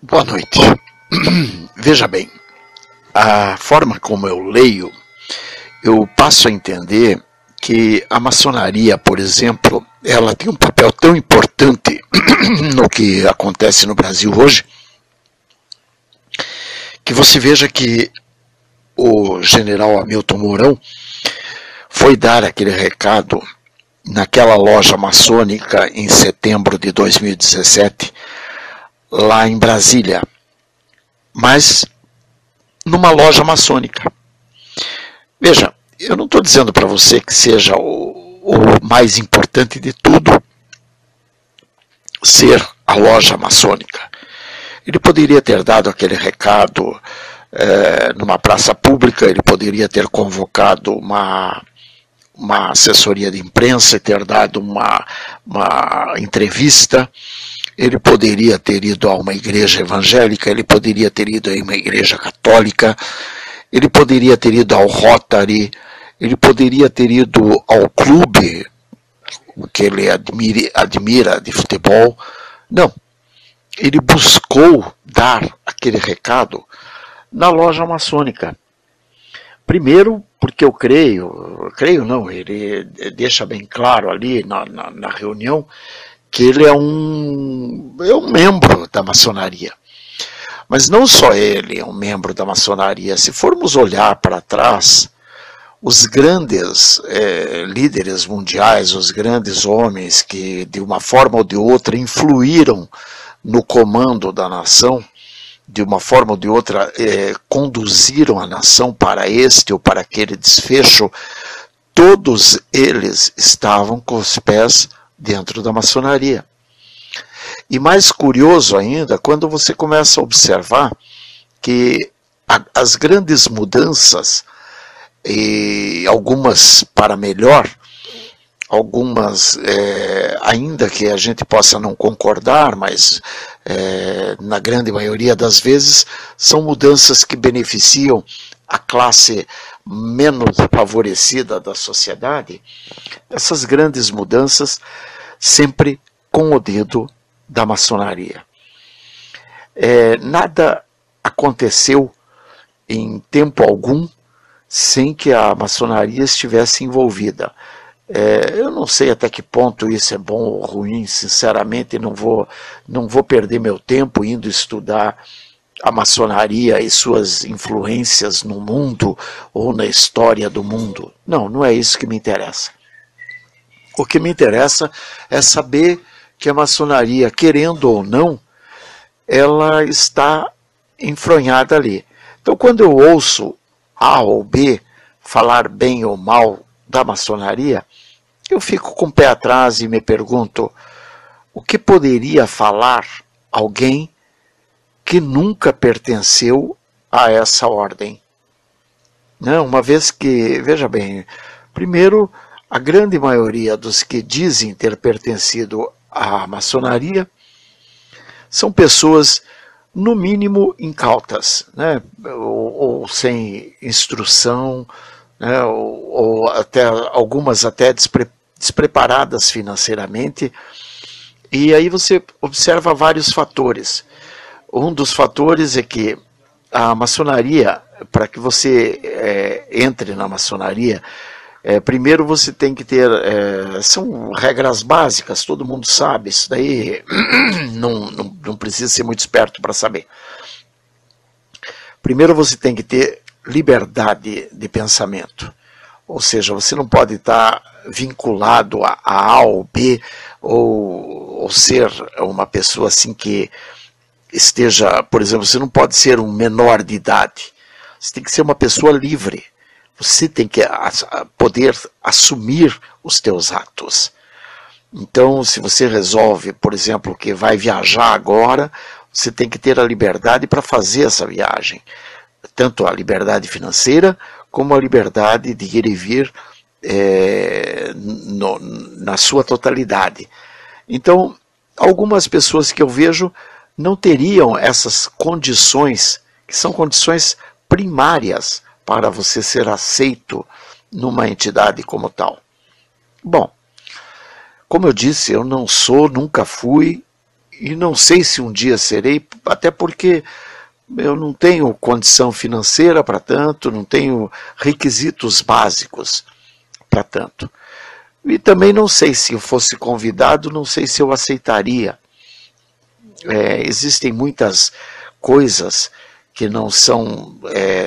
Boa noite. Veja bem, a forma como eu leio, eu passo a entender que a maçonaria, por exemplo, ela tem um papel tão importante no que acontece no Brasil hoje, que você veja que o general Hamilton Mourão foi dar aquele recado naquela loja maçônica em setembro de 2017, lá em Brasília, mas numa loja maçônica. Veja, eu não estou dizendo para você que seja o mais importante de tudo ser a loja maçônica. Ele poderia ter dado aquele recado numa praça pública, ele poderia ter convocado uma assessoria de imprensa e ter dado uma entrevista. Ele poderia ter ido a uma igreja evangélica, ele poderia ter ido a uma igreja católica, ele poderia ter ido ao Rotary, ele poderia ter ido ao clube que ele admira de futebol. Não, ele buscou dar aquele recado na loja maçônica. Primeiro, porque eu creio não, ele deixa bem claro ali na reunião que ele é um membro da maçonaria. Mas não só ele é um membro da maçonaria. Se formos olhar para trás, os grandes líderes mundiais, os grandes homens que de uma forma ou de outra influíram no comando da nação, de uma forma ou de outra conduziram a nação para este ou para aquele desfecho, todos eles estavam com os pés dentro da maçonaria. E mais curioso ainda, quando você começa a observar que as grandes mudanças, e algumas para melhor, algumas ainda que a gente possa não concordar, mas na grande maioria das vezes são mudanças que beneficiam a classe menos favorecida da sociedade. Essas grandes mudanças sempre com o dedo da maçonaria. Nada aconteceu em tempo algum sem que a maçonaria estivesse envolvida. Eu não sei até que ponto isso é bom ou ruim, sinceramente não vou perder meu tempo indo estudar a maçonaria e suas influências no mundo ou na história do mundo. Não é isso que me interessa. O que me interessa é saber que a maçonaria, querendo ou não, ela está enfronhada ali. Então, quando eu ouço A ou B falar bem ou mal da maçonaria, eu fico com o pé atrás e me pergunto, o que poderia falar alguém que nunca pertenceu a essa ordem? Não, uma vez que, veja bem, primeiro, a grande maioria dos que dizem ter pertencido à maçonaria são pessoas, no mínimo, incautas, né? ou sem instrução, né? ou até, algumas até despreparadas financeiramente. E aí você observa vários fatores. Um dos fatores é que a maçonaria, para que você entre na maçonaria, primeiro você tem que ter, são regras básicas, todo mundo sabe, isso daí não precisa ser muito esperto para saber. Primeiro você tem que ter liberdade de pensamento, ou seja, você não pode estar vinculado a A ou B, ou ser uma pessoa assim que esteja, por exemplo, você não pode ser um menor de idade, você tem que ser uma pessoa livre. Você tem que poder assumir os teus atos. Então, se você resolve, por exemplo, que vai viajar agora, você tem que ter a liberdade para fazer essa viagem. Tanto a liberdade financeira, como a liberdade de ir e vir na sua totalidade. Então, algumas pessoas que eu vejo não teriam essas condições, que são condições primárias, para você ser aceito numa entidade como tal. Bom, como eu disse, eu não sou, nunca fui e não sei se um dia serei, até porque eu não tenho condição financeira para tanto, não tenho requisitos básicos para tanto. E também não sei, se eu fosse convidado, não sei se eu aceitaria. Existem muitas coisas que não são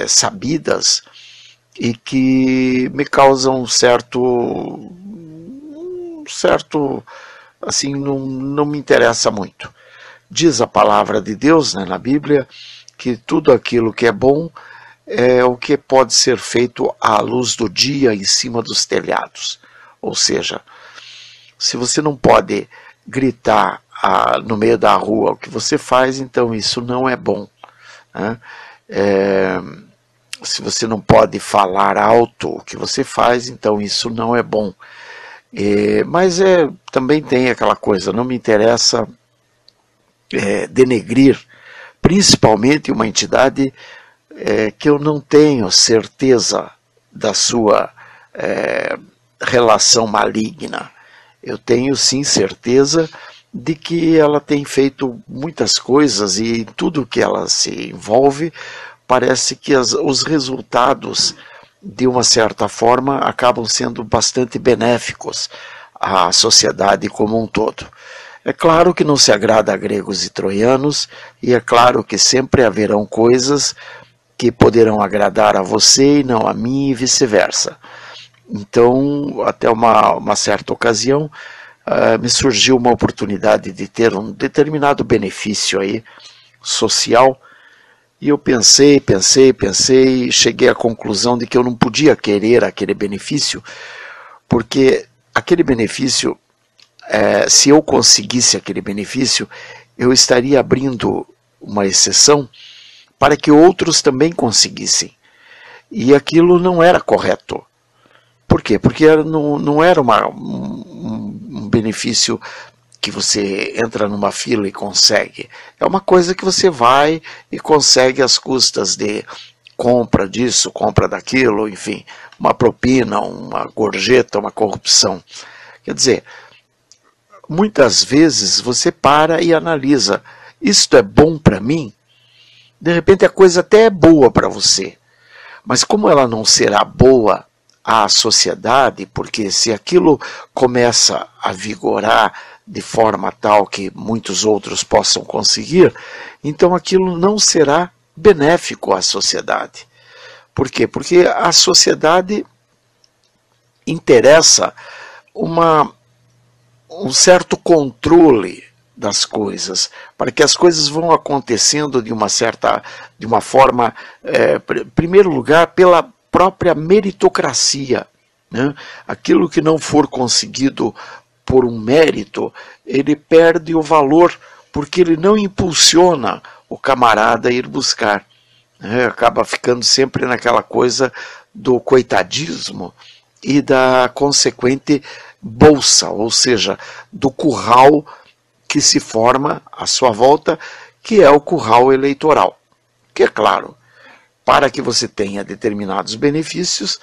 sabidas e que me causam certo, assim, não me interessa muito. Diz a palavra de Deus, né, na Bíblia, que tudo aquilo que é bom é o que pode ser feito à luz do dia em cima dos telhados. Ou seja, se você não pode gritar no meio da rua o que você faz, então isso não é bom, né? Se você não pode falar alto o que você faz, então isso não é bom. Mas também tem aquela coisa, não me interessa denegrir, principalmente uma entidade que eu não tenho certeza da sua relação maligna. Eu tenho sim certeza de que ela tem feito muitas coisas e tudo que ela se envolve, parece que os resultados, de uma certa forma, acabam sendo bastante benéficos à sociedade como um todo. É claro que não se agrada a gregos e troianos, e é claro que sempre haverão coisas que poderão agradar a você e não a mim, e vice-versa. Então, até uma certa ocasião, me surgiu uma oportunidade de ter um determinado benefício aí, social, e eu pensei, e cheguei à conclusão de que eu não podia querer aquele benefício, porque aquele benefício, se eu conseguisse aquele benefício, eu estaria abrindo uma exceção para que outros também conseguissem. E aquilo não era correto. Por quê? Porque não era um benefício que você entra numa fila e consegue. É uma coisa que você vai e consegue às custas de compra disso, compra daquilo, enfim, uma propina, uma gorjeta, uma corrupção. Quer dizer, muitas vezes você para e analisa, isto é bom para mim? De repente a coisa até é boa para você, mas como ela não será boa à sociedade, porque se aquilo começa a vigorar de forma tal que muitos outros possam conseguir, então aquilo não será benéfico à sociedade. Por quê? Porque a sociedade interessa um certo controle das coisas, para que as coisas vão acontecendo de uma forma, em primeiro lugar, pela própria meritocracia, né? Aquilo que não for conseguido por um mérito, ele perde o valor, porque ele não impulsiona o camarada a ir buscar, né? Acaba ficando sempre naquela coisa do coitadismo e da consequente bolsa, ou seja, do curral que se forma à sua volta, que é o curral eleitoral. Que é claro, para que você tenha determinados benefícios,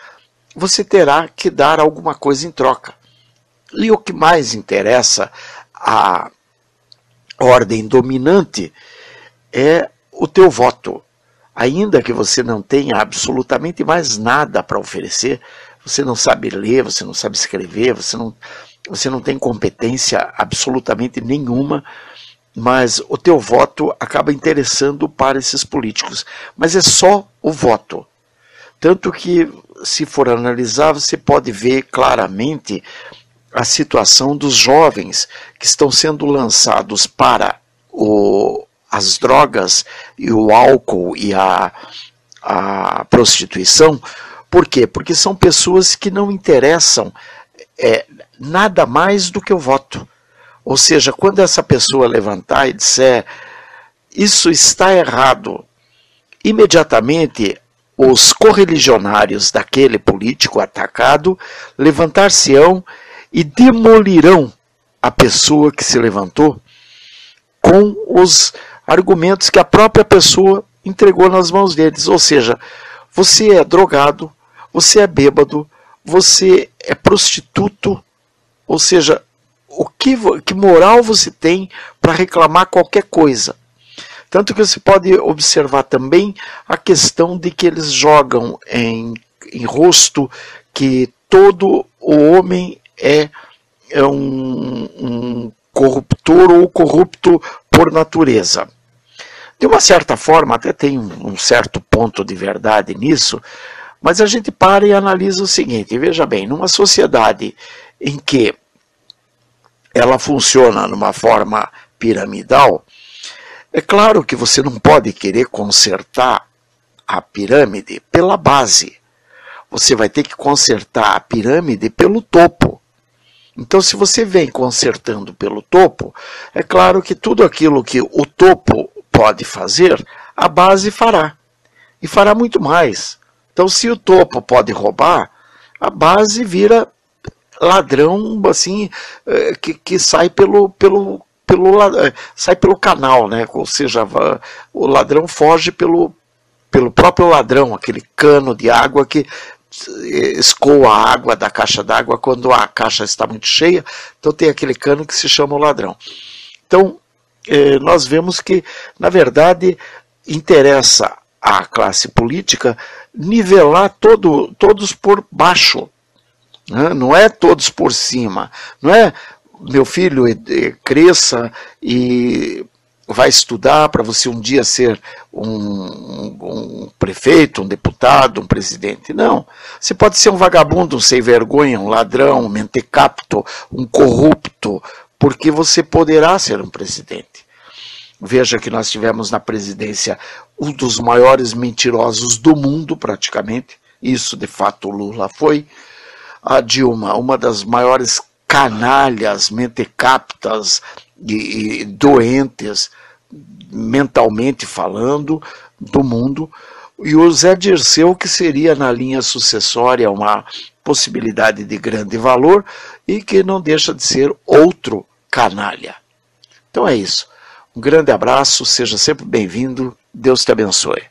você terá que dar alguma coisa em troca. E o que mais interessa à ordem dominante é o teu voto. Ainda que você não tenha absolutamente mais nada para oferecer, você não sabe ler, você não sabe escrever, você não tem competência absolutamente nenhuma, mas o teu voto acaba interessando para esses políticos. Mas é só o voto. Tanto que, se for analisar, você pode ver claramente a situação dos jovens que estão sendo lançados para as drogas e o álcool e a prostituição. Por quê? Porque são pessoas que não interessam nada mais do que o voto. Ou seja, quando essa pessoa levantar e disser isso está errado, imediatamente os correligionários daquele político atacado levantar-se-ão e demolirão a pessoa que se levantou com os argumentos que a própria pessoa entregou nas mãos deles. Ou seja, você é drogado, você é bêbado, você é prostituto, ou seja, que moral você tem para reclamar qualquer coisa? Tanto que você pode observar também a questão de que eles jogam em rosto que todo o homem é um corruptor ou corrupto por natureza. De uma certa forma, até tem um certo ponto de verdade nisso, mas a gente para e analisa o seguinte, veja bem, numa sociedade em que ela funciona numa forma piramidal, é claro que você não pode querer consertar a pirâmide pela base. Você vai ter que consertar a pirâmide pelo topo. Então, se você vem consertando pelo topo, é claro que tudo aquilo que o topo pode fazer, a base fará. E fará muito mais. Então, se o topo pode roubar, a base vira ladrão, assim, que sai sai pelo canal, né? Ou seja, o ladrão foge pelo próprio ladrão, aquele cano de água que escoa a água da caixa d'água quando a caixa está muito cheia, então tem aquele cano que se chama o ladrão. Então, nós vemos que, na verdade, interessa à classe política nivelar todos por baixo, né? Não é todos por cima, não é meu filho cresça e vai estudar para você um dia ser um prefeito, um deputado, um presidente. Não. Você pode ser um vagabundo, um sem vergonha, um ladrão, um mentecapto, um corrupto, porque você poderá ser um presidente. Veja que nós tivemos na presidência um dos maiores mentirosos do mundo, praticamente. Isso, de fato, o Lula foi. A Dilma, uma das maiores canalhas, mentecaptas e doentes, mentalmente falando, do mundo, e o Zé Dirceu, que seria na linha sucessória uma possibilidade de grande valor e que não deixa de ser outro canalha. Então é isso. Um grande abraço, seja sempre bem-vindo, Deus te abençoe.